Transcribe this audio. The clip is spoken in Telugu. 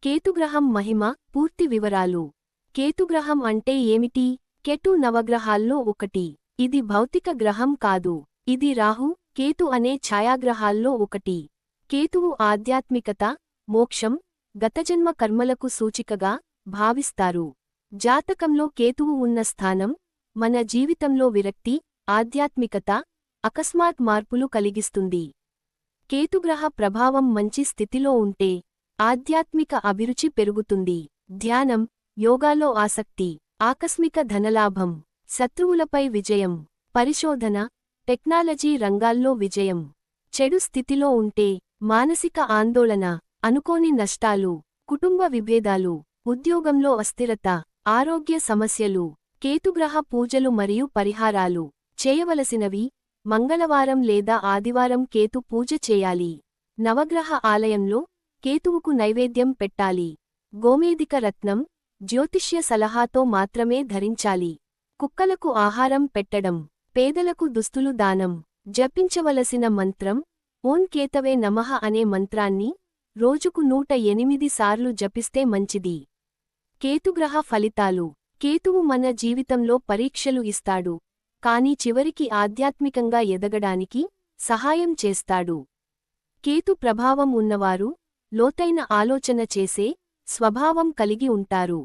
కేతుగ్రహం మహిమ, పూర్తి వివరాలు. కేతుగ్రహం అంటే ఏమిటి? కెటు నవగ్రహాల్లో ఒకటి. ఇది భౌతిక గ్రహం కాదు. ఇది రాహు, కేతు అనే ఛాయాగ్రహాల్లో ఒకటి. కేతువు ఆధ్యాత్మికత, మోక్షం, గతజన్మ కర్మలకు సూచికగా భావిస్తారు. జాతకంలో కేతువు ఉన్న స్థానం మన జీవితంలో విరక్తి, ఆధ్యాత్మికత, అకస్మాత్ మార్పులు కలిగిస్తుంది. కేతుగ్రహ ప్రభావం మంచి స్థితిలో ఉంటే ఆధ్యాత్మిక అభిరుచి పెరుగుతుంది. ధ్యానం, యోగాలో ఆసక్తి, ఆకస్మిక ధనలాభం, శత్రువులపై విజయం, పరిశోధన, టెక్నాలజీ రంగాల్లో విజయం. చెడు స్థితిలో ఉంటే మానసిక ఆందోళన, అనుకోని నష్టాలు, కుటుంబ విభేదాలు, ఉద్యోగంలో అస్థిరత, ఆరోగ్య సమస్యలు. కేతుగ్రహ పూజలు మరియు పరిహారాలు చేయవలసినవి: మంగళవారం లేదా ఆదివారం కేతు పూజ చేయాలి. నవగ్రహ ఆలయంలో కేతువుకు నైవేద్యం పెట్టాలి. గోమేధిక రత్నం, జ్యోతిష్య సలహాతో మాత్రమే ధరించాలి. కుక్కలకు ఆహారం పెట్టడం, పేదలకు దుస్తులు దానం. జపించవలసిన మంత్రం: ఓం కేతవే నమః అనే మంత్రాన్ని రోజుకు 108 సార్లు జపిస్తే మంచిది. కేతుగ్రహ ఫలితాలు. కేతువు మన జీవితంలో పరీక్షలు ఇస్తాడు, కానీ చివరికి ఆధ్యాత్మికంగా ఎదగడానికి సహాయం చేస్తాడు. కేతు ప్రభావం ఉన్నవారు లోతైన ఆలోచన చేసే స్వభావం కలిగి ఉంటారు.